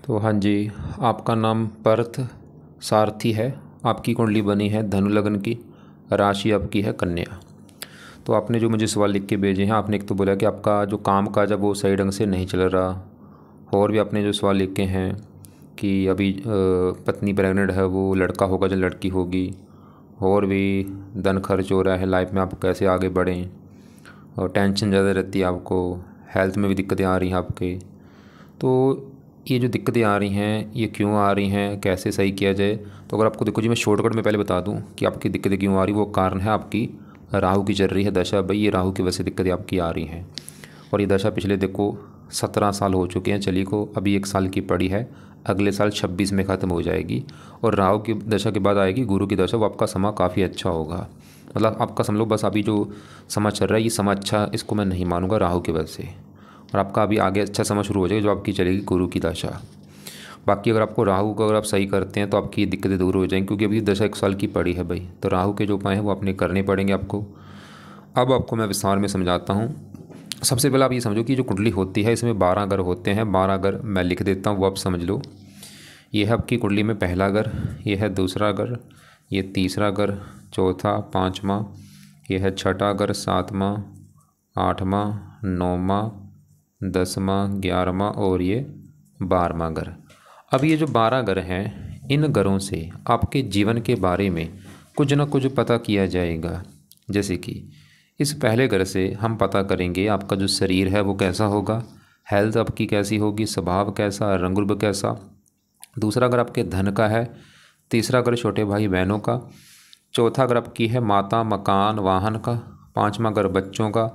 तो हाँ जी, आपका नाम पार्थ सारथी है। आपकी कुंडली बनी है धनु लग्न की, राशि आपकी है कन्या। तो आपने जो मुझे सवाल लिख के भेजे हैं, आपने एक तो बोला कि आपका जो काम काज है वो सही ढंग से नहीं चल रहा, और भी आपने जो सवाल लिखे हैं कि अभी पत्नी प्रेग्नेंट है, वो लड़का होगा या लड़की होगी, और भी धन खर्च हो रहा है, लाइफ में आप कैसे आगे बढ़ें, और टेंशन ज़्यादा रहती है आपको, हेल्थ में भी दिक्कतें आ रही हैं आपके। तो ये जो दिक्कतें आ रही हैं ये क्यों आ रही हैं, कैसे सही किया जाए? तो अगर आपको देखो जी, मैं शॉर्टकट में पहले बता दूं कि आपकी दिक्कतें क्यों आ रही, वो कारण है आपकी राहु की चल रही है दशा। भाई ये राहु की वजह से दिक्कतें आपकी आ रही हैं, और ये दशा पिछले देखो 17 साल हो चुके हैं चली को, अभी 1 साल की पड़ी है, अगले साल 26 में ख़त्म हो जाएगी। और राहु की दशा के बाद आएगी गुरु की दशा, वो आपका समय काफ़ी अच्छा होगा। मतलब आपका समझ लो बस अभी जो समय चल रहा है ये समय अच्छा, इसको मैं नहीं मानूंगा राहु की वजह से, और आपका अभी आगे अच्छा समय शुरू हो जाएगा जो आपकी चलेगी गुरु की दशा। बाकी अगर आपको राहु को अगर आप सही करते हैं तो आपकी दिक्कतें दूर हो जाएंगी, क्योंकि अभी दशा 1 साल की पड़ी है भाई, तो राहु के जो उपाय हैं वो अपने करने पड़ेंगे आपको। अब आपको मैं विस्तार में समझाता हूँ। सबसे पहले आप ये समझो कि जो कुंडली होती है इसमें 12 घर होते हैं। 12 घर मैं लिख देता हूँ, वो आप समझ लो। ये है आपकी कुंडली में पहला घर, ये है दूसरा घर, ये तीसरा घर, चौथा, पाँचवा, ये है छठा घर, सातवां, आठवां, नौवां, 10वां, 11वां और ये 12वां घर। अब ये जो 12 घर हैं, इन घरों से आपके जीवन के बारे में कुछ ना कुछ पता किया जाएगा। जैसे कि इस पहले घर से हम पता करेंगे आपका जो शरीर है वो कैसा होगा, हेल्थ आपकी कैसी होगी, स्वभाव कैसा, रंग रूप कैसा। दूसरा घर आपके धन का है, तीसरा घर छोटे भाई बहनों का, चौथा घर आपकी है माता, मकान, वाहन का, पाँचवां घर बच्चों का,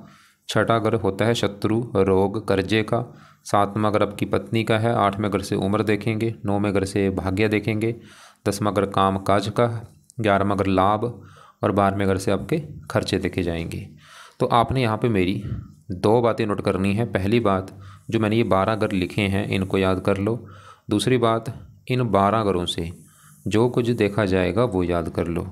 छठा घर होता है शत्रु, रोग, कर्जे का, सातवां घर आपकी पत्नी का है, आठवें घर से उम्र देखेंगे, नौवें घर से भाग्य देखेंगे, 10वां घर काम काज का, 11वां घर लाभ, और 12वें घर से आपके खर्चे देखे जाएंगे। तो आपने यहाँ पे मेरी 2 बातें नोट करनी है। पहली बात, जो मैंने ये 12 घर लिखे हैं इनको याद कर लो। दूसरी बात, इन 12 घरों से जो कुछ देखा जाएगा वो याद कर लो।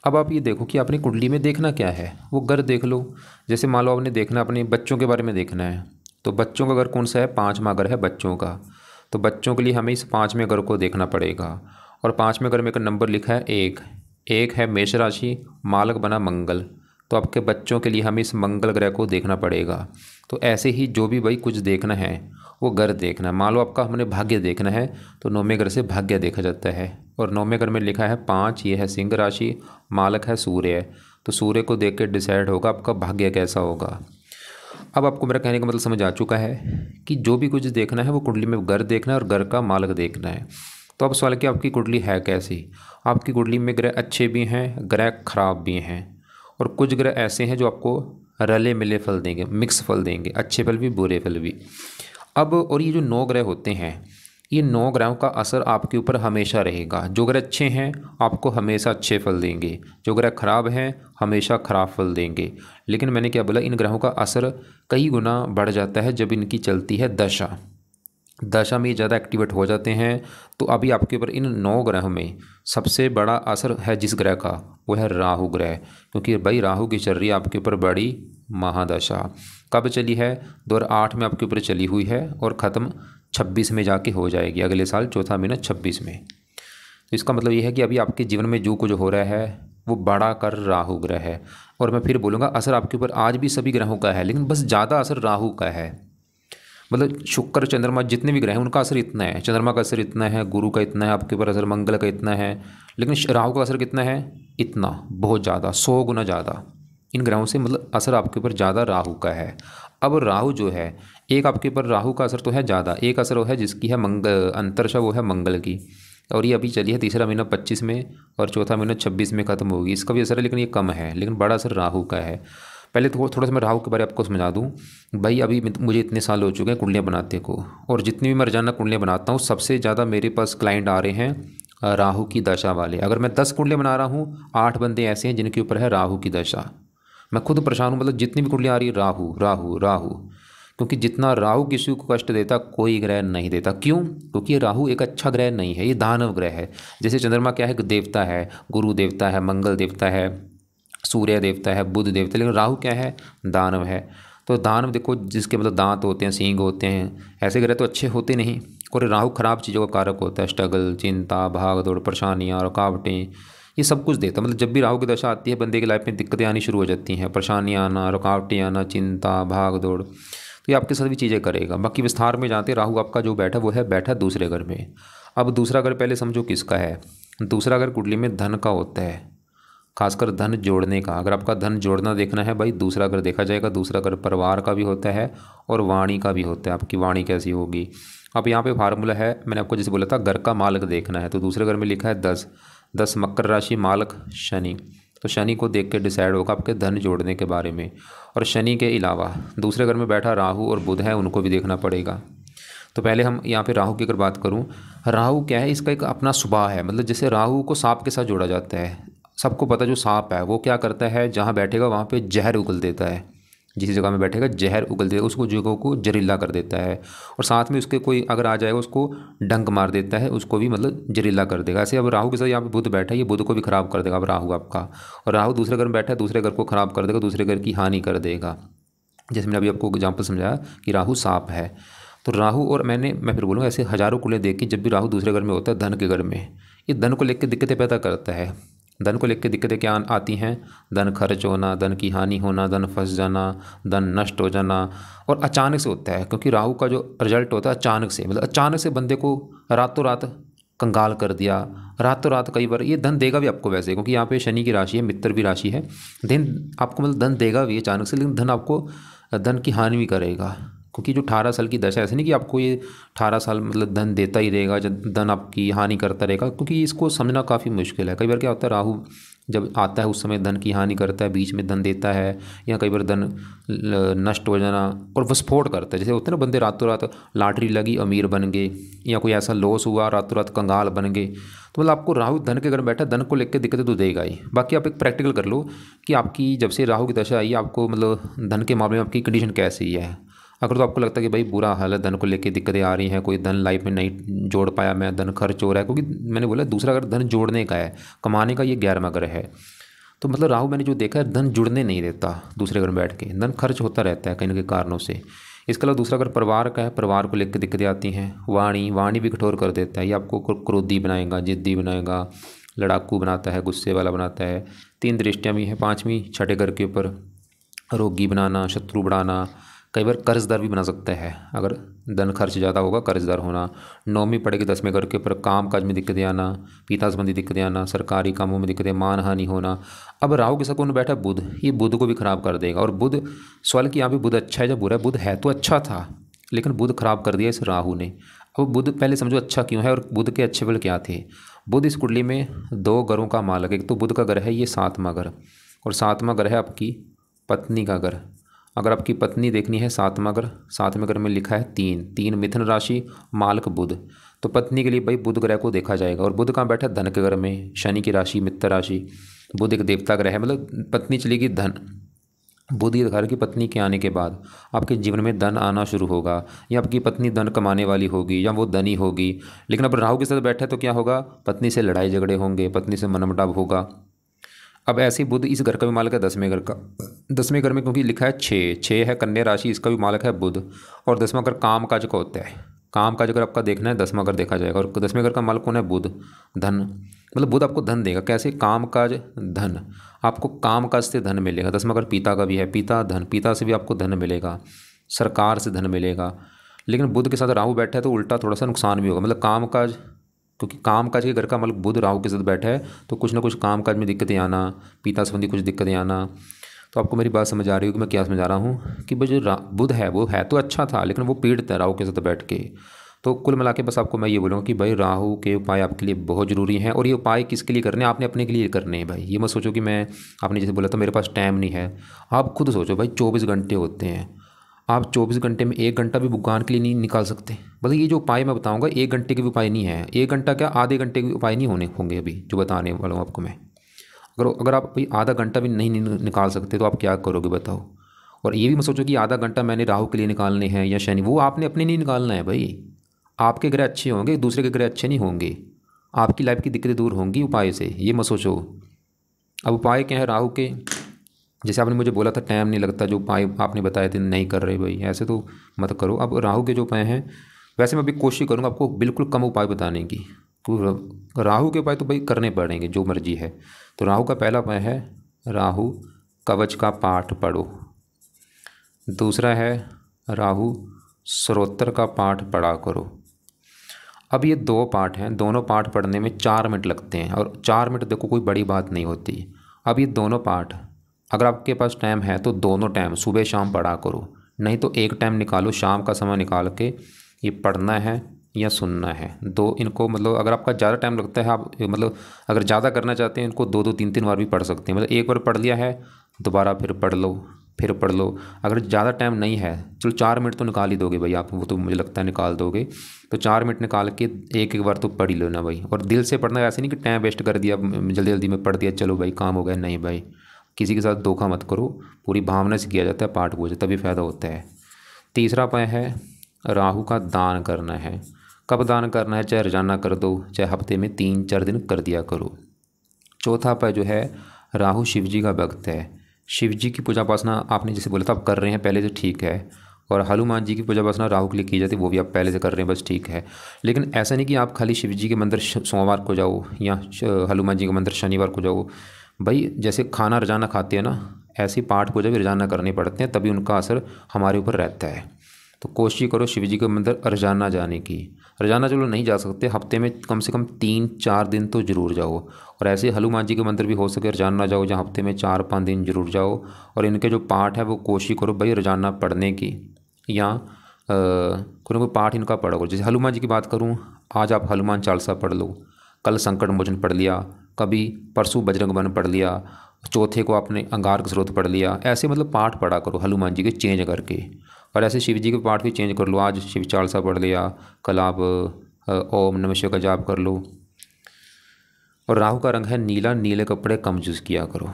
अब आप ये देखो कि आपने कुंडली में देखना क्या है, वो घर देख लो। जैसे मान लो आपने देखना अपने बच्चों के बारे में देखना है, तो बच्चों का घर कौन सा है? 5वां घर है बच्चों का। तो बच्चों के लिए हमें इस 5वें घर को देखना पड़ेगा, और 5वें घर में एक नंबर लिखा है 1। 1 है मेष राशि, मालक बना मंगल, तो आपके बच्चों के लिए हमें इस मंगल ग्रह को देखना पड़ेगा। तो ऐसे ही जो भी भाई कुछ देखना है वो घर देखना है। मान लो आपका हमने भाग्य देखना है, तो 9वें घर से भाग्य देखा जाता है, और 9वें घर में लिखा है 5, ये है सिंह राशि, मालक है सूर्य, तो सूर्य को देख के डिसाइड होगा आपका भाग्य कैसा होगा। अब आपको मेरा कहने का मतलब समझ आ चुका है कि जो भी कुछ देखना है वो कुंडली में घर देखना है और घर का मालक देखना है। तो अब सवाल कि आपकी कुंडली है कैसी? आपकी कुंडली में ग्रह अच्छे भी हैं, ग्रह खराब भी हैं, और कुछ ग्रह ऐसे हैं जो आपको रले मिले फल देंगे, मिक्स फल देंगे, अच्छे फल भी बुरे फल भी। अब और ये जो 9 ग्रह होते हैं, ये 9 ग्रहों का असर आपके ऊपर हमेशा रहेगा। जो ग्रह अच्छे हैं आपको हमेशा अच्छे फल देंगे, जो ग्रह खराब हैं हमेशा खराब फल देंगे। लेकिन मैंने क्या बोला, इन ग्रहों का असर कई गुना बढ़ जाता है जब इनकी चलती है दशा। दशा में ज़्यादा एक्टिवेट हो जाते हैं। तो अभी आपके ऊपर इन 9 ग्रहों में सबसे बड़ा असर है जिस ग्रह का, वो है राहु ग्रह, क्योंकि भाई राहु की चल रही है आपके ऊपर बड़ी महादशा। कब चली है? 2008 में आपके ऊपर चली हुई है, और ख़त्म 26 में जाके हो जाएगी, अगले साल चौथा महीना 26 में। तो इसका मतलब ये है कि अभी आपके जीवन में जो कुछ हो रहा है वो बड़ा कर राहु ग्रह है। और मैं फिर बोलूँगा, असर आपके ऊपर आज भी सभी ग्रहों का है, लेकिन बस ज़्यादा असर राहु का है। मतलब शुक्र, चंद्रमा, जितने भी ग्रह हैं उनका असर इतना है, चंद्रमा का असर इतना है, गुरु का इतना है, आपके ऊपर असर मंगल का इतना है, लेकिन राहु का असर कितना है? इतना, बहुत ज़्यादा, 100 गुना ज़्यादा इन ग्रहों से, मतलब असर आपके ऊपर ज़्यादा राहु का है। अब राहु जो है, एक आपके ऊपर राहु का असर तो है ज़्यादा, एक असर वो है जिसकी है मंगल अंतरशा, वो है मंगल की, और ये अभी चली है तीसरा महीना 25 में, और चौथा महीना 26 में ख़त्म होगी। इसका भी असर है लेकिन ये कम है, लेकिन बड़ा असर राहु का है। पहले तो थोड़ा सा मैं राहु के बारे में आपको समझा दूं। भाई अभी मुझे इतने साल हो चुके हैं कुंडलियाँ बनाते को, और जितनी भी मैं रोजाना कुंडलियाँ बनाता हूँ सबसे ज़्यादा मेरे पास क्लाइंट आ रहे हैं राहु की दशा वाले। अगर मैं 10 कुंडलियाँ बना रहा हूँ, 8 बंदे ऐसे हैं जिनके ऊपर है राहु की दशा। मैं खुद परेशान हूँ, मतलब जितनी भी कुंडलियाँ आ रही है राहु राहु राहु, क्योंकि जितना राहु किसी को कष्ट देता कोई ग्रह नहीं देता। क्यों? क्योंकि ये राहु एक अच्छा ग्रह नहीं है, ये दानव ग्रह है। जैसे चंद्रमा क्या है? देवता है, गुरु देवता है, मंगल देवता है, सूर्य देवता है, बुध देवता है, लेकिन राहु क्या है? दानव है। तो दानव देखो, जिसके मतलब दांत होते हैं, सींग होते हैं, ऐसे ग्रह तो अच्छे होते नहीं। और राहु खराब चीज़ों का कारक होता है, स्ट्रगल, चिंता, भाग दौड़, परेशानियाँ, रुकावटें, ये सब कुछ देता है। मतलब जब भी राहु की दशा आती है बंदे की लाइफ में दिक्कतें आनी शुरू हो जाती हैं, परेशानियाँ आना, रुकावटें आना, चिंता, भाग दौड़, तो ये आपके साथ भी चीज़ें करेगा। बाकी विस्तार में जानते हैं, राहु आपका जो बैठा वो है बैठा दूसरे घर में। अब दूसरा घर पहले समझो किसका है। दूसरा घर कुंडली में धन का होता है, खासकर धन जोड़ने का। अगर आपका धन जोड़ना देखना है भाई, दूसरा घर देखा जाएगा। दूसरा घर परिवार का भी होता है और वाणी का भी होता है, आपकी वाणी कैसी होगी। अब यहाँ पे फार्मूला है, मैंने आपको जैसे बोला था घर का मालक देखना है, तो दूसरे घर में लिखा है 10 मकर राशि, मालक शनि। तो शनि को देख के डिसाइड होगा आपके धन जोड़ने के बारे में। और शनि के अलावा दूसरे घर में बैठा राहु और बुध है, उनको भी देखना पड़ेगा। तो पहले हम यहाँ पे राहु की अगर बात करूँ, राहु क्या है, इसका एक अपना स्वभाव है। मतलब जैसे राहु को सांप के साथ जोड़ा जाता है। सबको पता जो सांप है वो क्या करता है, जहाँ बैठेगा वहाँ पे जहर उगल देता है। जिस जगह में बैठेगा जहर उगल देता है, उसको जगहों को जहरीला कर देता है। और साथ में उसके कोई अगर आ जाएगा उसको डंक मार देता है, उसको भी मतलब जहरीला कर देगा। ऐसे अब राहु के साथ यहाँ पे बुध बैठा है, ये बुध को भी खराब कर देगा। अब राहु आपका, और राहु दूसरे घर में बैठा है, दूसरे घर को खराब कर देगा, दूसरे घर की हानि कर देगा। जैसे मैंने अभी आपको एग्जाम्पल समझाया कि राहु सांप है। तो राहु और मैं फिर बोलूँगा ऐसे हज़ारों कुलें देख के, जब भी राहु दूसरे घर में होता है धन के घर में, ये धन को लेकर दिक्कतें पैदा करता है। धन को लेकर दिक्कतें क्या आती हैं, धन खर्च होना, धन की हानि होना, धन फंस जाना, धन नष्ट हो जाना। और अचानक से होता है, क्योंकि राहु का जो रिजल्ट होता है अचानक से, मतलब अचानक से बंदे को रातों रात कंगाल कर दिया, रातों रात। कई बार ये धन देगा भी आपको वैसे, क्योंकि यहाँ पे शनि की राशि है, मित्र भी राशि है। दिन आपको मतलब धन देगा भी अचानक से, लेकिन धन आपको धन की हानि भी करेगा। क्योंकि जो 18 साल की दशा, ऐसे नहीं कि आपको ये 18 साल मतलब धन देता ही रहेगा, जब धन आपकी हानि करता रहेगा, क्योंकि इसको समझना काफ़ी मुश्किल है। कई बार क्या होता है, राहु जब आता है उस समय धन की हानि करता है, बीच में धन देता है, या कई बार धन नष्ट हो जाना और विस्फोट करता है। जैसे होते हैं ना बंदे रातों रात लॉटरी लगी अमीर बन गए, या कोई ऐसा लॉस हुआ रातों रात कंगाल बन गए। तो मतलब आपको राहु धन के घर बैठा, धन को लेकर दिक्कतें तो देगा ही। बाकी आप एक प्रैक्टिकल कर लो कि आपकी जब से राहु की दशा आई, आपको मतलब धन के मामले में आपकी कंडीशन कैसी है। अगर तो आपको लगता है कि भाई बुरा हाल है, धन को लेके दिक्कतें आ रही हैं, कोई धन लाइफ में नहीं जोड़ पाया मैं, धन खर्च हो रहा है, क्योंकि मैंने बोला दूसरा अगर धन जोड़ने का है, कमाने का, ये 11वां ग्रह है। तो मतलब राहु मैंने जो देखा है धन जुड़ने नहीं देता, दूसरे घर में बैठ के धन खर्च होता रहता है कहीं ना कहीं कारणों से। इसके अलावा दूसरा अगर परिवार का है, परिवार को लेकर दिक्कतें आती हैं। वाणी भी कठोर कर देता है, ये आपको क्रोधी बनाएगा, जिद्दी बनाएगा, लड़ाकू बनाता है, गुस्से वाला बनाता है। 3 दृष्टियाँ भी हैं, 5वीं छठे घर के ऊपर, रोगी बनाना, शत्रु बढ़ाना, कई बार कर्जदार भी बना सकता है। अगर धन खर्च ज़्यादा होगा, कर्जदार होना। 9वीं पड़ेगी 10वें घर के ऊपर, काम काज में दिक्कतें आना, पिता संबंधी दिक्कतें आना, सरकारी कामों में दिक्कतें, मान हानि होना। अब राहु के साथ कौन बैठा है, बुध, ये बुध को भी खराब कर देगा। और बुध सवाल कि यहाँ पे बुध अच्छा है या बुरा है, बुध है तो अच्छा था, लेकिन बुध खराब कर दिया इस राहु ने। अब बुध पहले समझो अच्छा क्यों है और बुध के अच्छे फल क्या थे। बुध इस कुंडली में 2 घरों का मालक है। एक तो बुध का घर है ये 7वां घर, और 7वां घर है आपकी पत्नी का घर। अगर आपकी पत्नी देखनी है 7वां घर, 7वें घर में लिखा है 3 मिथुन राशि, मालक बुध। तो पत्नी के लिए भाई बुध ग्रह को देखा जाएगा। और बुध कहाँ बैठा है, धन के घर में, शनि की राशि, मित्र राशि। बुध एक देवता ग्रह है, मतलब पत्नी चलेगी धन। बुध के घर की पत्नी के आने के बाद आपके जीवन में धन आना शुरू होगा, या आपकी पत्नी धन कमाने वाली होगी, या वो धनी होगी। लेकिन अब राहु के साथ बैठा है तो क्या होगा, पत्नी से लड़ाई झगड़े होंगे, पत्नी से मनमुटाव होगा। अब ऐसे बुध इस घर का भी मालक है 10वें घर का। 10वें घर में क्योंकि लिखा है 6 है कन्या राशि, इसका भी मालक है बुध। और 10वां घर काम काज का होता है। काम काज अगर आपका देखना है 10वां घर देखा जाएगा। और 10वें घर का मालक कौन है, बुध, धन। मतलब बुध आपको धन देगा, कैसे, काम काज धन, आपको काम काज से धन मिलेगा। 10वां घर पिता का भी है, पिता धन, पिता से भी आपको धन मिलेगा, सरकार से धन मिलेगा। लेकिन बुध के साथ राहु बैठा है तो उल्टा थोड़ा सा नुकसान भी होगा। मतलब काम काज, क्योंकि काम काज के घर का मालिक बुध राहु के साथ बैठा है, तो कुछ ना कुछ काम काज में दिक्कतें आना, पिता संबंधी कुछ दिक्कतें आना। तो आपको मेरी बात समझ आ रही होगी मैं क्या समझा रहा हूँ, कि भाई जो बुध है वो है तो अच्छा था, लेकिन वो पीड़ित है राहु के साथ बैठ के। तो कुल मिला के बस आपको मैं ये बोलूँगा कि भाई राहु के उपाय आपके लिए बहुत ज़रूरी हैं। और ये उपाय किसके लिए करने हैं, आपने अपने के लिए करने हैं भाई। ये मत सोचो कि मैं, आपने जैसे बोला था मेरे पास टाइम नहीं है। आप खुद सोचो भाई, 24 घंटे होते हैं, आप 24 घंटे में 1 घंटा भी भगवान के लिए नहीं निकाल सकते। मतलब ये जो उपाय मैं बताऊंगा 1 घंटे के भी उपाय नहीं है, 1 घंटा क्या आधे घंटे के उपाय नहीं होंगे अभी जो बताने वाला हूँ आपको मैं। अगर आप भाई आधा घंटा भी नहीं निकाल सकते तो आप क्या करोगे बताओ। और ये भी मत सोचो कि आधा घंटा मैंने राहु के लिए निकालने हैं या शनि, वो आपने अपने नहीं निकालना है भाई। आपके ग्रह अच्छे होंगे, दूसरे के ग्रह अच्छे नहीं होंगे, आपकी लाइफ की दिक्कतें दूर होंगी उपाय से, ये मत सोचो। अब उपाय क्या है राहु के, जैसे आपने मुझे बोला था टाइम नहीं लगता, जो उपाय आपने बताए थे नहीं कर रहे भाई, ऐसे तो मत करो। अब राहु के जो उपाय हैं वैसे मैं अभी कोशिश करूँगा आपको बिल्कुल कम उपाय बताने की, क्योंकि राहु के उपाय तो भाई करने पड़ेंगे जो मर्जी है। तो राहु का पहला उपाय है राहु कवच का पाठ पढ़ो। दूसरा है राहु स्तोत्र का पाठ पढ़ा करो। अब ये 2 पाठ हैं, दोनों पाठ पढ़ने में 4 मिनट लगते हैं, और 4 मिनट देखो कोई बड़ी बात नहीं होती। अब ये दोनों पाठ अगर आपके पास टाइम है तो दोनों टाइम सुबह शाम पढ़ा करो, नहीं तो एक टाइम निकालो, शाम का समय निकाल के ये पढ़ना है या सुनना है। दो इनको मतलब अगर आपका ज़्यादा टाइम लगता है, आप मतलब अगर ज़्यादा करना चाहते हैं इनको 2-2 3-3 बार भी पढ़ सकते हैं। मतलब एक बार पढ़ लिया है दोबारा फिर पढ़ लो, फिर पढ़ लो। अगर ज़्यादा टाइम नहीं है, चलो 4 मिनट तो निकाल ही दोगे भाई आप, वो तो मुझे लगता है निकाल दोगे। तो 4 मिनट निकाल के एक एक बार तो पढ़ ही लेना भाई। और दिल से पढ़ना, ऐसे नहीं कि टाइम वेस्ट कर दिया, जल्दी जल्दी में पढ़ दिया चलो भाई काम हो गया, नहीं भाई, किसी के साथ धोखा मत करो। पूरी भावना से किया जाता है पाठ पूजा, तभी फ़ायदा होता है। तीसरा उपाय है राहु का दान करना है। कब दान करना है? चाहे रोजाना कर दो, चाहे हफ्ते में 3-4 दिन कर दिया करो। चौथा उपाय जो है राहु शिव जी का भक्त है। शिव जी की पूजा उपासना आपने जैसे बोला था आप कर रहे हैं पहले से, ठीक है। और हनुमान जी की पूजा उपासना राहु के लिए की जाती है, वो भी आप पहले से कर रहे हैं, बस ठीक है। लेकिन ऐसा नहीं कि आप खाली शिव जी के मंदिर सोमवार को जाओ या हनुमान जी के मंदिर शनिवार को जाओ। भाई जैसे खाना रोजाना खाते हैं ना, ऐसी पाठ पूजा भी रोजाना करने पड़ते हैं, तभी उनका असर हमारे ऊपर रहता है। तो कोशिश करो शिव जी के मंदिर रोजाना जाने की। रोजाना चलो नहीं जा सकते, हफ्ते में कम से कम 3-4 दिन तो ज़रूर जाओ। और ऐसे हनुमान जी के मंदिर भी हो सके रोजाना जाओ, जहाँ हफ्ते में 4-5 दिन जरूर जाओ। और इनके जो पाठ है वो कोशिश करो भाई रोजाना पढ़ने की, या कोई ना कोई पाठ इनका पढ़ा करो। जैसे हनुमान जी की बात करूँ, आज आप हनुमान चालीसा पढ़ लो, कल संकट मोचन पढ़ लिया, कभी परसों बजरंग बन पढ़ लिया, चौथे को आपने अंगार का स्रोत पढ़ लिया। ऐसे मतलब पाठ पढ़ा करो हनुमान जी के चेंज करके। और ऐसे शिव जी के पाठ भी चेंज कर लो, आज शिव चालीसा पढ़ लिया, कल आप ओम नमः शिवाय का जाप कर लो। और राहु का रंग है नीला, नीले कपड़े कम यूज़ किया करो।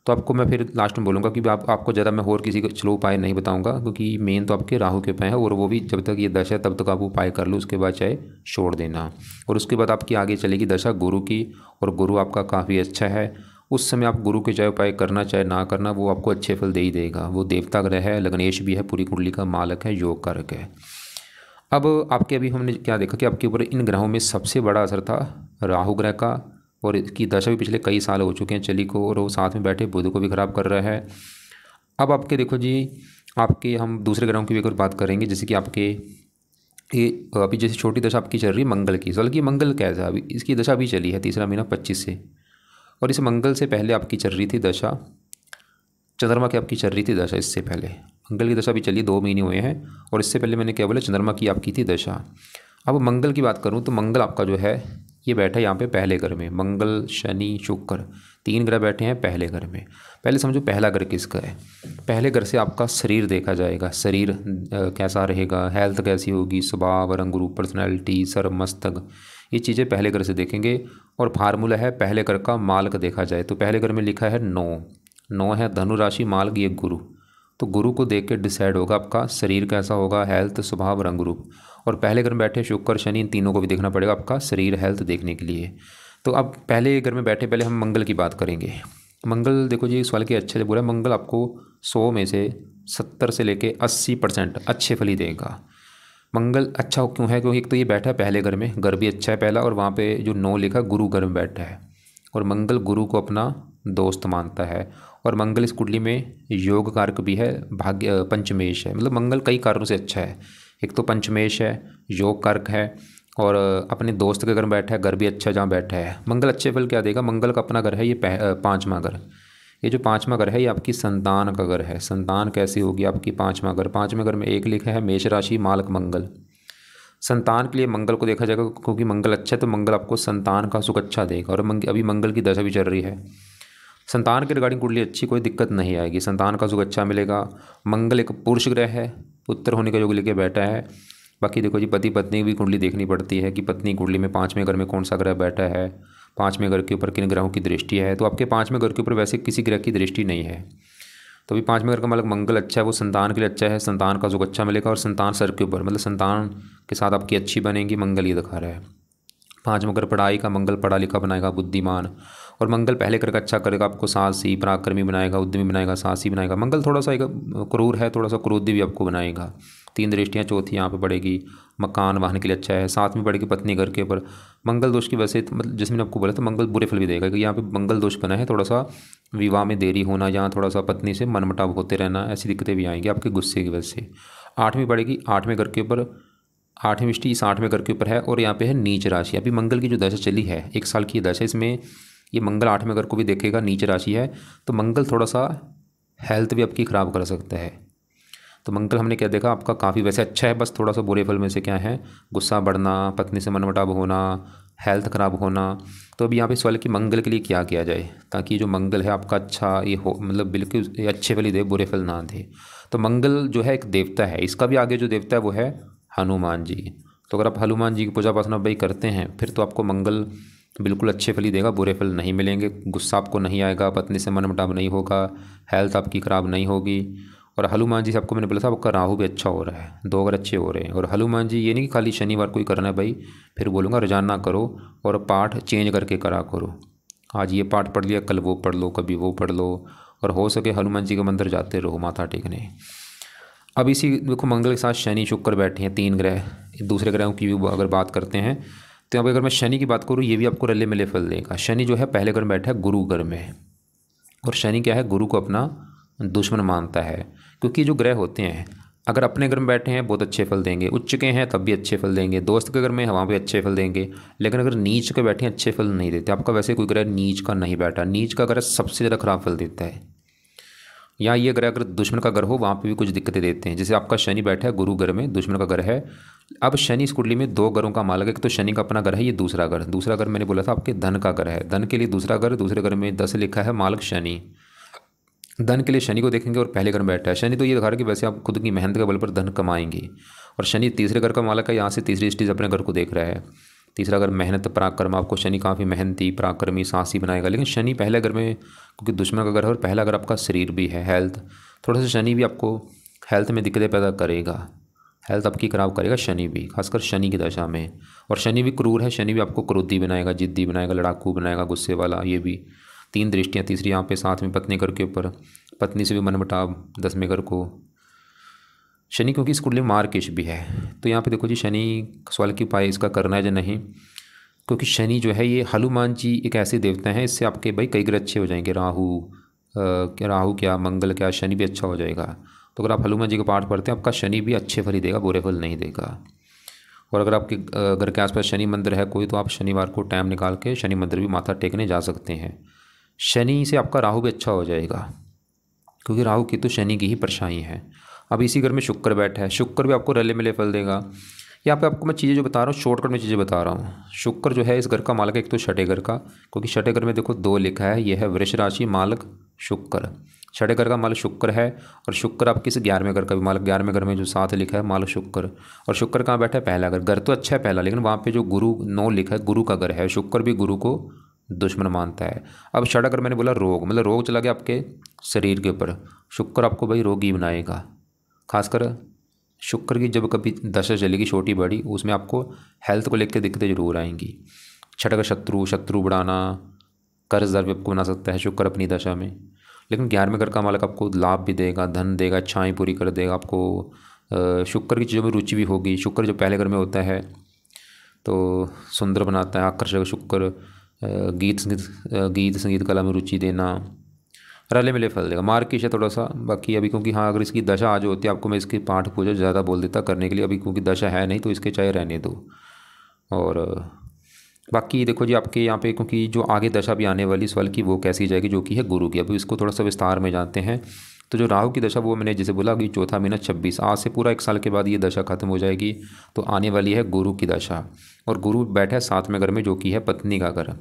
तो आपको मैं फिर लास्ट में बोलूँगा कि आपको ज़्यादा मैं और किसी का चलो उपाय नहीं बताऊँगा, क्योंकि मेन तो आपके राहु के उपाय है, और वो भी जब तक ये दशा है तब तक आप उपाय कर लो, उसके बाद चाहे छोड़ देना। और उसके बाद आपकी आगे चलेगी दशा गुरु की, और गुरु आपका काफ़ी अच्छा है। उस समय आप गुरु के चाहे उपाय करना चाहे ना करना, वो आपको अच्छे फल दे ही देगा। वो देवता ग्रह है, लग्नेश भी है, पूरी कुंडली का मालक है, योग कारक है। अब आपके अभी हमने क्या देखा कि आपके ऊपर इन ग्रहों में सबसे बड़ा असर था राहु ग्रह का, और इसकी दशा भी पिछले कई साल हो चुके हैं चली को, और वो साथ में बैठे बुध को भी खराब कर रहा है। अब आपके देखो जी, आपके हम दूसरे ग्रहों की भी अगर बात करेंगे, जैसे कि आपके ये अभी जैसे छोटी दशा आपकी चल रही है मंगल की, बल्कि मंगल कैसा अभी इसकी दशा भी चली है तीसरा महीना 25 से। और इस मंगल से पहले आपकी चल रही थी दशा चंद्रमा की, आपकी चल रही थी दशा इससे पहले। मंगल की दशा भी चली 2 महीने हुए हैं, और इससे पहले मैंने क्या बोला चंद्रमा की आपकी थी दशा। अब मंगल की बात करूं तो मंगल आपका जो है ये बैठा है यहाँ पे पहले घर में। मंगल शनि शुक्र 3 ग्रह बैठे हैं पहले घर में। पहले समझो पहला घर किसका है। पहले घर से आपका शरीर देखा जाएगा, शरीर कैसा रहेगा, हेल्थ कैसी होगी, स्वभाव, रंग रूप, पर्सनैलिटी, सर मस्तक, ये चीज़ें पहले घर से देखेंगे। और फार्मूला है पहले घर का मालक देखा जाए तो पहले घर में लिखा है 9 है धनु राशि, मालक ये गुरु। तो गुरु को देख के डिसाइड होगा आपका शरीर कैसा होगा, हेल्थ, स्वभाव, रंग रूप। और पहले घर में बैठे शुक्र शनि, इन तीनों को भी देखना पड़ेगा आपका शरीर हेल्थ देखने के लिए। तो अब पहले घर में बैठे पहले हम मंगल की बात करेंगे। मंगल देखो जी, इस सवाल के अच्छे से बोला, मंगल आपको 100 में से 70 से लेके 80% अच्छे फल ही देगा। मंगल अच्छा क्यों है? क्योंकि एक तो ये बैठा है पहले घर में, घर भी अच्छा है पहला, और वहाँ पे जो 9 लिखा गुरु घर में बैठा है, और मंगल गुरु को अपना दोस्त मानता है। और मंगल इस कुंडली में योग कारक भी है, भाग्य पंचमेश है, मतलब मंगल कई कारणों से अच्छा है। एक तो पंचमेश है, योग कारक है, और अपने दोस्त के घर में बैठा है, घर भी अच्छा जहाँ बैठा है। मंगल अच्छे फल क्या देगा? मंगल का अपना घर है ये 5वां घर। ये जो 5वां घर है ये आपकी संतान का घर है। संतान कैसी होगी आपकी? 5वां घर। 5वें घर में एक लिखा है मेष राशि, मालक मंगल। संतान के लिए मंगल को देखा जाएगा, क्योंकि मंगल अच्छा है तो मंगल आपको संतान का सुख अच्छा देगा। और अभी मंगल की दशा भी चल रही है, संतान के रिगार्डिंग कुंडली अच्छी, कोई दिक्कत नहीं आएगी, संतान का सुख अच्छा मिलेगा। मंगल एक पुरुष ग्रह है, पुत्र होने का योग लेके बैठा है। बाकी देखो जी, पति पत्नी की भी कुंडली देखनी पड़ती है कि पत्नी कुंडली में 5वें घर में कौन सा ग्रह बैठा है, 5वें घर के ऊपर किन ग्रहों की दृष्टि है। तो आपके 5वें घर के ऊपर वैसे किसी ग्रह की दृष्टि नहीं है, तो अभी 5वें घर का मतलब मंगल अच्छा है, वो संतान के लिए अच्छा है, संतान का सुख अच्छा मिलेगा। और संतान सर के ऊपर, मतलब संतान के साथ आपकी अच्छी बनेगी, मंगल ये दिखा रहा है। 5वां घर पढ़ाई का, मंगल पढ़ा लिखा बनाएगा, बुद्धिमान। और मंगल पहले घर का अच्छा करेगा, आपको साहसी पराक्रमी बनाएगा, उद्यमी बनाएगा, साहसी बनाएगा। मंगल थोड़ा सा एक क्रूर है, थोड़ा सा क्रोधी भी आपको बनाएगा। 3 दृष्टियाँ, चौथी यहाँ पे पड़ेगी मकान वाहन के लिए अच्छा है। 7वीं पड़ेगी पत्नी घर के ऊपर। मंगल दोष की वजह से मतलब जैसे मैंने आपको बोला था मंगल बुरे फल भी देगा, क्योंकि यहाँ पे मंगल दोष बना है, थोड़ा सा विवाह में देरी होना, यहाँ थोड़ा सा पत्नी से मनमुटाव होते रहना, ऐसी दिक्कतें भी आएंगी आपके गुस्से की वजह से। 8वीं पड़ेगी 8वें घर के ऊपर, 8वीं दृष्टि इस 8वें घर के ऊपर है और यहाँ पे है नीच राशि। अभी मंगल की जो दशा चली है 1 साल की दशा, इसमें ये मंगल 8वें घर को भी देखेगा, नीच राशि है, तो मंगल थोड़ा सा हेल्थ भी आपकी ख़राब कर सकता है। तो मंगल हमने क्या देखा, आपका काफ़ी वैसे अच्छा है, बस थोड़ा सा बुरे फल में से क्या है, गुस्सा बढ़ना, पत्नी से मनमुटाव होना, हेल्थ ख़राब होना। तो अभी यहाँ पे सवाल है कि मंगल के लिए क्या किया जाए ताकि जो मंगल है आपका अच्छा ये हो, मतलब बिल्कुल ये अच्छे फल ही दे, बुरे फल ना दे। तो मंगल जो है एक देवता है, इसका भी आगे जो देवता है वो है हनुमान जी। तो अगर आप हनुमान जी की पूजा पासना भाई करते हैं फिर तो आपको मंगल बिल्कुल अच्छे फल ही देगा, बुरे फल नहीं मिलेंगे। गुस्सा आपको नहीं आएगा, पत्नी से मनमुटाव नहीं होगा, हेल्थ आपकी ख़राब नहीं होगी। और हनुमान जी से आपको मैंने बोला था आपका राहु भी अच्छा हो रहा है, 2 अगर अच्छे हो रहे हैं। और हनुमान जी ये नहीं कि खाली शनिवार को ही करना है भाई, फिर बोलूँगा रोजाना करो और पाठ चेंज करके करा करो। आज ये पाठ पढ़ लिया, कल वो पढ़ लो, कभी वो पढ़ लो, और हो सके हनुमान जी के मंदिर जाते रहो माथा टेकने। अब इसी देखो मंगल के साथ शनि शुक्र बैठे हैं, 3 ग्रह। दूसरे ग्रहों की भी अगर बात करते हैं तो यहाँ पर अगर मैं शनि की बात करूँ, ये भी आपको रले मिले फल देगा। शनि जो है पहले घर में बैठा है गुरु घर में, और शनि क्या है, गुरु को अपना दुश्मन मानता है। क्योंकि जो ग्रह होते हैं अगर अपने घर में बैठे हैं बहुत अच्छे फल देंगे, उच्च के हैं तब भी अच्छे फल देंगे, दोस्त के घर में वहाँ पे अच्छे फल देंगे। लेकिन अगर नीच के बैठे हैं अच्छे फल नहीं देते। आपका वैसे कोई ग्रह नीच का नहीं बैठा, नीच का ग्रह सबसे ज़्यादा खराब फल देता है। या ये ग्रह अगर दुश्मन का घर हो वहाँ पे भी कुछ दिक्कतें देते हैं। जैसे आपका शनि बैठा है गुरु घर में, दुश्मन का घर है। अब शनि इस कुंडली में 2 घरों का मालक है, तो शनि का अपना घर है, ये दूसरा घर। दूसरा घर मैंने बोला था आपके धन का घर है, धन के लिए दूसरा घर, दूसरे घर में 10 लिखा है मालक शनि। धन के लिए शनि को देखेंगे और पहले घर में बैठा है शनि, तो ये दिखा रहा है कि वैसे आप खुद की मेहनत के बल पर धन कमाएंगे। और शनि तीसरे घर का मालक है, यहाँ से तीसरी दृष्टि अपने घर को देख रहा है। तीसरा घर मेहनत पराक्रम, आपको शनि काफ़ी मेहनती पराक्रमी साहसी बनाएगा। लेकिन शनि पहले घर में क्योंकि दुश्मन का घर है और पहला घर आपका शरीर भी है, हेल्थ, थोड़ा सा शनि भी आपको हेल्थ में दिक्कतें पैदा करेगा, हेल्थ आपकी ख़राब करेगा शनि भी, खासकर शनि की दशा में। और शनि भी क्रूर है, शनि भी आपको क्रोधी बनाएगा, जिद्दी बनाएगा, लड़ाकू बनाएगा, गुस्से वाला। ये भी 3 दृष्टियाँ, तीसरी यहाँ पे 7वीं पत्नी घर के ऊपर, पत्नी से भी मनमुटाव। 10वें घर को शनि, क्योंकि इस कुंडली में मार्केश भी है। तो यहाँ पे देखो जी शनि सवाल की उपाय इसका करना है या नहीं, क्योंकि शनि जो है ये हनुमान जी एक ऐसे देवता हैं, इससे आपके भाई कई ग्रह अच्छे हो जाएंगे। राहु क्या मंगल क्या शनि भी अच्छा हो जाएगा। तो अगर आप हनुमान जी का पाठ पढ़ते हैं आपका शनि भी अच्छे फल ही देगा, बुरे फल नहीं देगा। और अगर आपके घर के आसपास शनि मंदिर है कोई, तो आप शनिवार को टाइम निकाल के शनि मंदिर भी माथा टेकने जा सकते हैं। शनि से आपका राहु भी अच्छा हो जाएगा, क्योंकि राहु की तो शनि की ही परछाई है। अब इसी घर में शुक्र बैठा है, शुक्र भी आपको रले मिले फल देगा। यहाँ पे आपको मैं चीज़ें जो बता रहा हूँ शॉर्टकट में चीज़ें बता रहा हूँ। शुक्र जो है इस घर का मालक है, एक तो छठे घर का, क्योंकि छठे घर में देखो 2 लिखा है, यह है वृष राशि मालक शुक्र। छठे घर का मालक शुक्र है, और शुक्र आपके इस 11वें घर का भी मालक, 11वें घर में जो 7 लिखा है मालक शुक्र। और शुक्र कहाँ बैठा है, पहला घर। घर तो अच्छा है पहला, लेकिन वहाँ पे जो गुरु 9 लिखा है गुरु का घर है। शुक्र भी गुरु को दुश्मन मानता है। अब छठा घर मैंने बोला रोग, मतलब रोग चला गया आपके शरीर के ऊपर। शुक्र आपको भाई रोगी बनाएगा, खासकर शुक्र की जब कभी दशा चलेगी छोटी बड़ी, उसमें आपको हेल्थ को लेकर दिक्कतें जरूर आएंगी। छठा का शत्रु बढ़ाना, कर्जदार भी आपको बना सकता है शुक्र अपनी दशा में। लेकिन 11वें घर का मालक आपको लाभ भी देगा, धन देगा, इच्छाएं पूरी कर देगा आपको। शुक्र की चीज़ों में रुचि भी होगी। शुक्र जो पहले घर में होता है तो सुंदर बनाता है, आकर्षक शुक्र। गीत संगीत कला में रुचि देना, रले मिले फल देगा। मार्किश है थोड़ा सा बाकी अभी, क्योंकि हाँ अगर इसकी दशा आज होती है आपको मैं इसकी पाठ पूजा ज़्यादा बोल देता करने के लिए, अभी क्योंकि दशा है नहीं तो इसके चाहे रहने दो। और बाकी देखो जी आपके यहाँ पे क्योंकि जो आगे दशा भी आने वाली इस वाल की वो कैसी जाएगी, जो कि है गुरु की। अभी इसको थोड़ा सा विस्तार में जानते हैं। तो जो राहु की दशा वो मैंने जैसे बोला कि चौथा महीना 26, आज से पूरा 1 साल के बाद ये दशा खत्म हो जाएगी। तो आने वाली है गुरु की दशा, और गुरु बैठा है 7वें घर में, जो कि है पत्नी का घर।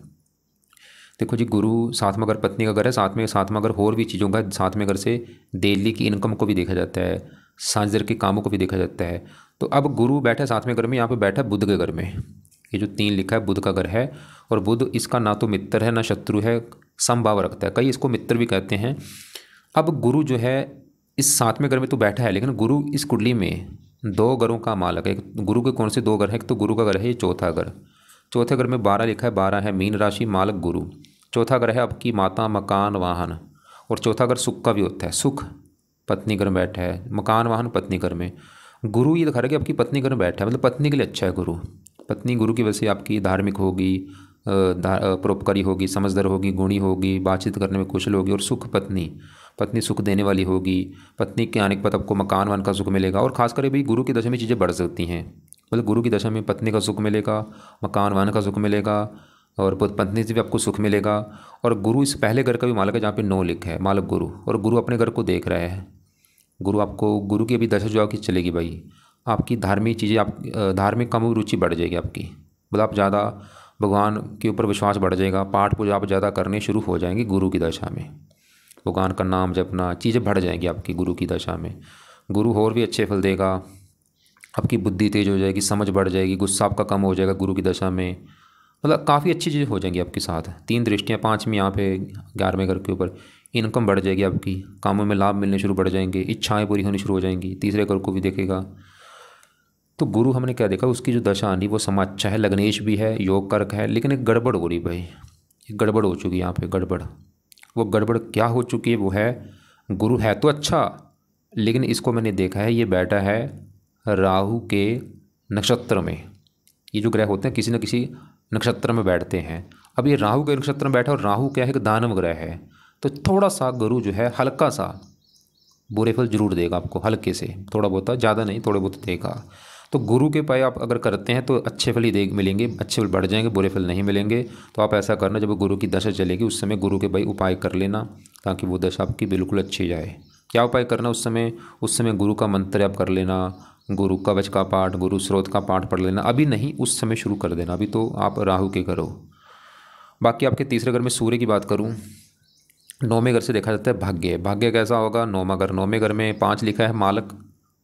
देखो जी गुरु 7वां घर पत्नी का घर है, 7वां घर और भी चीज़ों का। 7वें घर से डेली की इनकम को भी देखा जाता है, सांझ के कामों को भी देखा जाता है। तो अब गुरु बैठा है 7वें घर में, यहाँ पे बैठा है बुध के घर में। ये जो 3 लिखा है बुध का घर है, और बुध इसका ना तो मित्र है ना शत्रु है, समभाव रखता है, कई इसको मित्र भी कहते हैं। अब गुरु जो है इस 7वें घर में तो बैठा है, लेकिन गुरु इस कुंडली में 2 घरों का मालक है। गुरु के कौन से 2 घर है, एक तो गुरु का घर है ये चौथा घर। चौथे घर में 12 लिखा है, 12 है मीन राशि मालक गुरु। चौथा ग्रह है आपकी माता, मकान, वाहन। और चौथा घर सुख का भी होता है, सुख पत्नी घर में बैठा है, मकान वाहन पत्नी घर में। गुरु ये दिखा रहा है कि आपकी पत्नी घर में बैठा है, मतलब पत्नी के लिए अच्छा है गुरु। पत्नी गुरु की वजह से आपकी धार्मिक होगी, परोपकारी होगी, समझदार होगी, गुणी होगी, बातचीत करने में कुशल होगी। और सुख पत्नी, पत्नी सुख देने वाली होगी। पत्नी के आने के बाद आपको मकान वान का सुख मिलेगा। और खासकर भाई गुरु की दशा में चीज़ें बढ़ सकती हैं, मतलब गुरु की दशा में पत्नी का सुख मिलेगा, मकान वाहन का सुख मिलेगा, और पत्नी से भी आपको सुख मिलेगा। और गुरु इस पहले घर का भी मालक है जहाँ पे 9 लिखा है, मालक गुरु, और गुरु अपने घर को देख रहा है। गुरु आपको, गुरु की अभी दशा जो आपकी चलेगी भाई, आपकी धार्मिक चीज़ें, आप धार्मिक कामों में रुचि बढ़ जाएगी आपकी, मतलब आप ज़्यादा भगवान के ऊपर विश्वास बढ़ जाएगा, पाठ पूजा आप ज़्यादा करने शुरू हो जाएंगे गुरु की दशा में। भगवान का नाम जपना, चीज़ें बढ़ जाएंगी आपकी गुरु की दशा में। गुरु और भी अच्छे फल देगा, आपकी बुद्धि तेज हो जाएगी, समझ बढ़ जाएगी, गुस्सा आपका कम हो जाएगा गुरु की दशा में। मतलब काफ़ी अच्छी चीज़ें हो जाएंगी आपके साथ। 3 दृष्टियाँ, 5वीं यहाँ पे 11वें घर के ऊपर। इनकम बढ़ जाएगी आपकी, कामों में लाभ मिलने शुरू बढ़ जाएंगे, इच्छाएं पूरी होनी शुरू हो जाएंगी। तीसरे घर को भी देखेगा। तो गुरु हमने क्या देखा, उसकी जो दशा आनी वो समय अच्छा है, लग्नेश भी है, योग कारक है, लेकिन एक गड़बड़ हो रही भाई, एक गड़बड़ हो चुकी है यहाँ पे, गड़बड़। वो गड़बड़ क्या हो चुकी है, वो है गुरु है तो अच्छा, लेकिन इसको मैंने देखा है ये बैठा है राहु के नक्षत्र में। ये जो ग्रह होते हैं किसी न किसी नक्षत्र में बैठते हैं। अब ये राहु के नक्षत्र में बैठा, और राहु क्या है, एक दानव ग्रह है, तो थोड़ा सा गुरु जो है हल्का सा बुरे फल जरूर देगा आपको, हल्के से, थोड़ा बहुत, ज़्यादा नहीं, थोड़े बहुत देगा। तो गुरु के पाए आप अगर करते हैं तो अच्छे फल ही दे मिलेंगे, अच्छे फल बढ़ जाएंगे, बुरे फल नहीं मिलेंगे। तो आप ऐसा करना, जब गुरु की दशा चलेगी उस समय गुरु के भाई उपाय कर लेना, ताकि वो दशा आपकी बिल्कुल अच्छी जाए। क्या उपाय करना उस समय? उस समय गुरु का मंत्र आप कर लेना, गुरु कवच का पाठ, गुरु स्रोत का पाठ पढ़ लेना। अभी नहीं, उस समय शुरू कर देना, अभी तो आप राहु के करो। बाकी आपके तीसरे घर में सूर्य की बात करूँ, 9वें घर से देखा जाता है भाग्य। भाग्य कैसा होगा? 9वां घर, 9वें घर में 5 लिखा है, मालक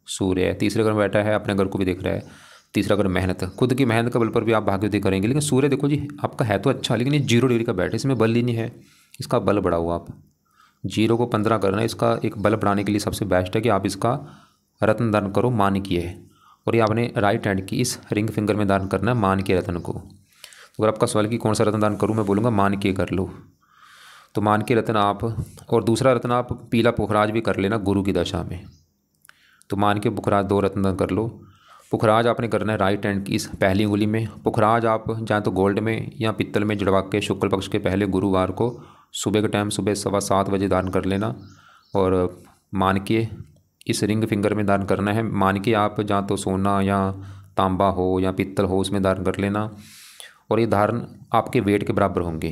सूर्य है, तीसरे घर में बैठा है, अपने घर को भी देख रहा है। तीसरा घर मेहनत, खुद की मेहनत के बल पर भी आप भाग्यवृद्धि करेंगे। लेकिन सूर्य देखो जी आपका है तो अच्छा, लेकिन ये 0 डिग्री का बैठे, इसमें बल ही नहीं है, इसका बल बढ़ाओ आप। 0 को 15 करना है, इसका एक बल बढ़ाने के लिए सबसे बेस्ट है कि आप इसका रत्न दान करो, माणिक्य। और ये आपने राइट हैंड की इस रिंग फिंगर में दान करना है माणिक्य रत्न को। तो अगर आपका सवाल कि कौन सा रत्न दान करूँ, मैं बोलूँगा माणिक्य कर लो। तो माणिक्य रत्न आप, और दूसरा रत्न आप पीला पुखराज भी कर लेना गुरु की दशा में। तो माणिक्य पुखराज 2 रत्न दान कर लो। पुखराज आपने करना है राइट हैंड की इस पहली उंगली में। पुखराज आप चाहे तो गोल्ड में या पित्तल में जड़वा के शुक्ल पक्ष के पहले गुरुवार को सुबह के टाइम, सुबह 7:15 बजे दान कर लेना। और माणिक्य इस रिंग फिंगर में दान करना है। माणिक्य आप जहाँ तो सोना या तांबा हो या पित्तल हो उसमें दान कर लेना। और ये धारण आपके वेट के बराबर होंगे।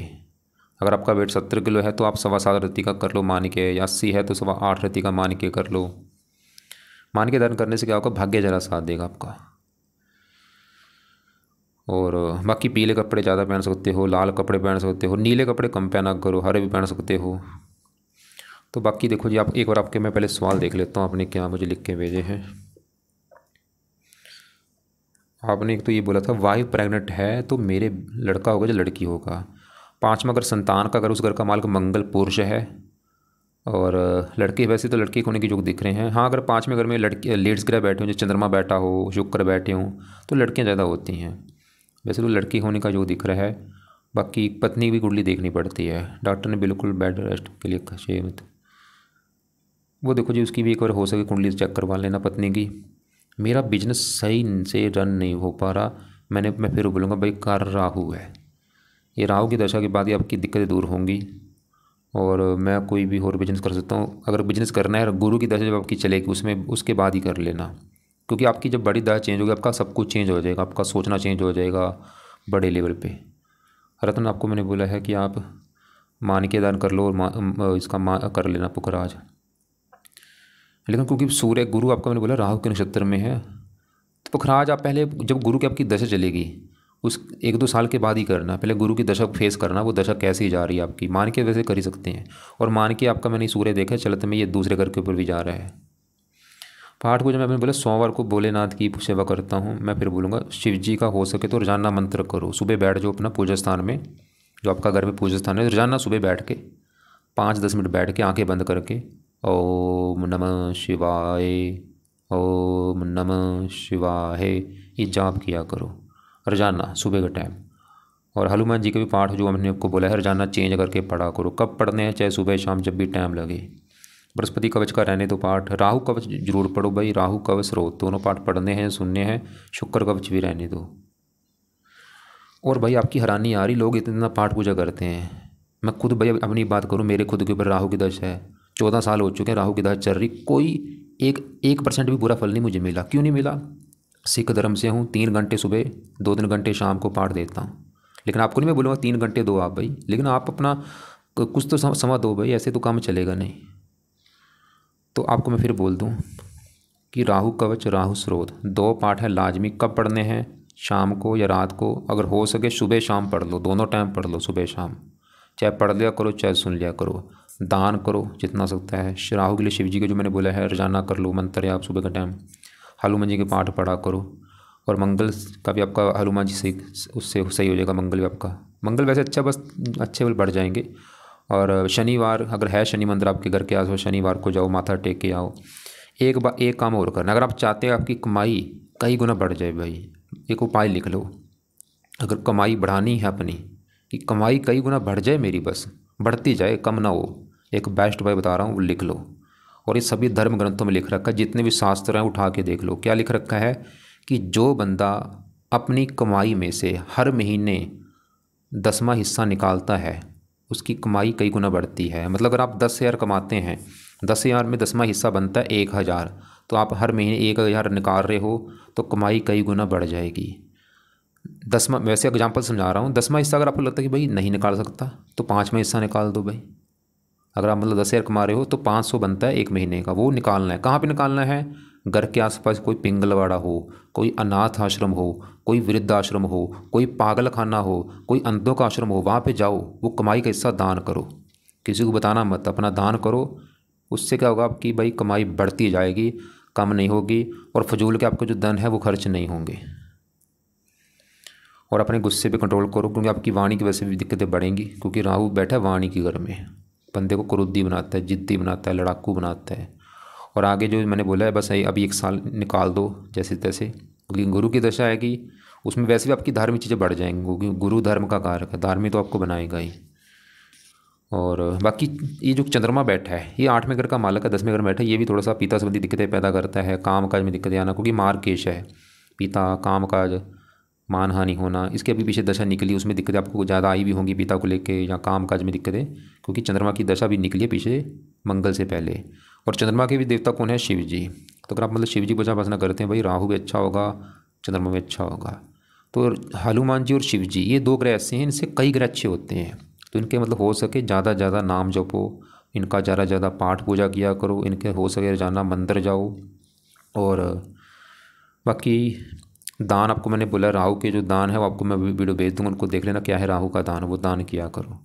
अगर आपका वेट 70 किलो है तो आप 7.25 रत्ती का कर लो माणिक्य, या 80 है तो 8.25 रत्ती का माणिक्य कर लो। माणिक्य दान करने से क्या होगा, भाग्य जरा साथ देगा आपका। और बाकी पीले कपड़े ज़्यादा पहन सकते हो, लाल कपड़े पहन सकते हो, नीले कपड़े कम पहना करो, हरे भी पहन सकते हो। तो बाकी देखो जी, आप एक बार आपके मैं पहले सवाल देख लेता हूँ, आपने क्या मुझे लिख के भेजे हैं। आपने एक तो ये बोला था वाइफ प्रेग्नेंट है तो मेरे लड़का होगा या लड़की होगा। 5वां घर संतान का, अगर उस घर का मालिक मंगल पुरुष है, और लड़के वैसे तो लड़के होने के योग दिख रहे हैं। हाँ, अगर 5वें घर में लड़की लेडीज ग्रह बैठे हों, जैसे चंद्रमा बैठा हो, शुक्र बैठे हों, तो लड़कियाँ ज़्यादा होती हैं। वैसे तो लड़की होने का योग दिख रहा है। बाकी पत्नी की कुंडली देखनी पड़ती है, डॉक्टर ने बिल्कुल बेड रेस्ट के लिए कहा मत। वो देखो जी, उसकी भी एक बार हो सके कुंडली चेक करवा लेना पत्नी की। मेरा बिजनेस सही से रन नहीं हो पा रहा, मैं फिर बोलूँगा भाई कर राहु है। ये राहु की दशा के बाद ही आपकी दिक्कतें दूर होंगी, और मैं कोई भी और बिजनेस कर सकता हूँ। अगर बिजनेस करना है, गुरु की दशा जब आपकी चलेगी उसमें, उसके बाद ही कर लेना, क्योंकि आपकी जब बड़ी दशा चेंज होगी आपका सब कुछ चेंज हो जाएगा, आपका सोचना चेंज हो जाएगा बड़े लेवल पे। रत्न आपको मैंने बोला है कि आप माणिक्य दान कर लो, और इसका कर लेना पुखराज। लेकिन क्योंकि सूर्य गुरु आपका मैंने बोला राहु के नक्षत्र में है, तो पुखराज आप पहले जब गुरु की आपकी दशा चलेगी उस 1-2 साल के बाद ही करना। पहले गुरु की दशा फेस करना, वो दशा कैसी जा रही है आपकी। माणिक्य वैसे कर ही सकते हैं, और माणिक्य आपका मैंने सूर्य देखा चलते में ये दूसरे घर के ऊपर भी जा रहा है। पाठ को जब मैंने बोला सोमवार को भोलेनाथ की सेवा करता हूँ, मैं फिर बोलूँगा शिव जी का हो सके तो रोजाना मंत्र करो। सुबह बैठ जाओ अपना पूजा स्थान में, जो आपका घर में पूजा स्थान है, रोजाना सुबह बैठ के 5-10 मिनट बैठ के आंखें बंद करके ओम नमः शिवाय, ओम नमः शिवाय, ये जाप किया करो रोजाना सुबह के टाइम। और हनुमान जी के भी पाठ जो हमने आपको बोला है रोजाना चेंज करके पढ़ा करो। कब पढ़ने हैं? चाहे सुबह शाम, जब भी टाइम लगे। बृहस्पति कवच का रहने दो पाठ। राहु कवच जरूर पढ़ो भाई, राहु कवच स्रोत दोनों पाठ पढ़ने हैं, सुनने हैं। शुक्र कवच भी रहने दो। और भाई आपकी हैरानी आ रही, लोग इतना पाठ पूजा करते हैं। मैं खुद भाई अपनी बात करूं, मेरे खुद के ऊपर राहु की दशा है। 14 साल हो चुके हैं राहु की दशा चल रही, कोई 1% भी बुरा फल नहीं मुझे मिला। क्यों नहीं मिला? सिख धर्म से हूँ, 3 घंटे सुबह 2-3 घंटे शाम को पाठ देता हूँ। लेकिन आपको नहीं मैं बोलूँगा 3 घंटे दो आप भाई, लेकिन आप अपना कुछ तो समय दो भाई, ऐसे तो काम चलेगा नहीं। तो आपको मैं फिर बोल दूँ कि राहु कवच राहु स्रोत 2 पाठ है लाजमी। कब पढ़ने हैं? शाम को या रात को, अगर हो सके सुबह शाम पढ़ लो, दोनों टाइम पढ़ लो, सुबह शाम। चाहे पढ़ लिया करो चाहे सुन लिया करो। दान करो जितना सकता है। राहु के लिए शिव जी के जो मैंने बोला है रोजाना कर लो मंत्र, या आप सुबह का टाइम हनुमान जी के पाठ पढ़ा करो। और मंगल का भी आपका हनुमान जी से उससे सही हो जाएगा। मंगल भी आपका, मंगल वैसे अच्छा, बस अच्छे बल बढ़ जाएंगे। और शनिवार अगर है शनि मंदिर आपके घर के आसपास, शनिवार को जाओ, माथा टेक के आओ। एक काम और करना, अगर आप चाहते हैं आपकी कमाई कई गुना बढ़ जाए भाई, एक उपाय लिख लो। अगर कमाई बढ़ानी है अपनी, कि कमाई कई गुना बढ़ जाए मेरी, बस बढ़ती जाए, कम ना हो, एक बेस्ट उपाय बता रहा हूँ, वो लिख लो। और ये सभी धर्म ग्रंथों में लिख रखा है, जितने भी शास्त्र हैं उठा के देख लो। क्या लिख रखा है कि जो बंदा अपनी कमाई में से हर महीने 10वां हिस्सा निकालता है, उसकी कमाई कई गुना बढ़ती है। मतलब अगर आप 10,000 कमाते हैं, 10,000 में 10वां हिस्सा बनता है 1,000, तो आप हर महीने 1,000 निकाल रहे हो, तो कमाई कई गुना बढ़ जाएगी। 10वां, वैसे एग्जांपल समझा रहा हूँ, 10वां हिस्सा अगर आपको लगता है कि भाई नहीं निकाल सकता, तो 5वां हिस्सा निकाल दो भाई। अगर आप मतलब 10,000 कमा रहे हो तो 500 बनता है एक महीने का, वो निकालना है। कहाँ पे निकालना है? घर के आसपास कोई पिंगलवाड़ा हो, कोई अनाथ आश्रम हो, कोई वृद्ध आश्रम हो, कोई पागल खाना हो, कोई अंधों का आश्रम हो, वहाँ पे जाओ, वो कमाई का हिस्सा दान करो। किसी को बताना मत, अपना दान करो। उससे क्या होगा, आपकी भाई कमाई बढ़ती जाएगी, कम नहीं होगी। और फजूल के आपके जो धन है वो खर्च नहीं होंगे। और अपने गुस्से पे कंट्रोल करो, क्योंकि आपकी वाणी की वजह से भी दिक्कतें बढ़ेंगी। क्योंकि राहु बैठा है वाणी के घर में, बंदे को क्रोधी बनाता है, जिद्दी बनाता है, लड़ाकू बनाता है। और आगे जो मैंने बोला है, बस अभी 1 साल निकाल दो जैसे तैसे, क्योंकि गुरु की दशा है कि उसमें वैसे भी आपकी धार्मिक चीज़ें बढ़ जाएंगी, क्योंकि गुरु धर्म का कारक है, धार्मिक तो आपको बनाएगा ही। और बाकी ये जो चंद्रमा बैठा है, ये 8वें घर का मालक है, 10वें घर में बैठा है, ये भी थोड़ा सा पिता संबंधी दिक्कतें पैदा करता है, काम काज में दिक्कतें आना, क्योंकि मार्गकेश है। पिता, काम काज, मानहानि होना, इसके अभी पीछे दशा निकली, उसमें दिक्कतें आपको ज़्यादा आई भी होंगी, पिता को लेके या काम काज में दिक्कतें, क्योंकि चंद्रमा की दशा भी निकली है पीछे मंगल से पहले। और चंद्रमा के भी देवता कौन है? शिव जी। तो अगर आप मतलब शिव जी पूजा उपासना करते हैं भाई, राहु भी अच्छा होगा, चंद्रमा भी अच्छा होगा। तो हनुमान जी और शिव जी ये 2 ग्रह ऐसे हैं, इनसे कई ग्रह अच्छे होते हैं। तो इनके मतलब हो सके ज़्यादा ज़्यादा नाम जपो, इनका ज़्यादा ज़्यादा पाठ पूजा किया करो, इनके हो सके रोजाना मंदिर जाओ। और बाकी दान आपको मैंने बोला, राहु के जो दान है वो आपको मैं वीडियो भेज दूँगा, उनको देख लेना क्या है राहु का दान, वो दान किया करो।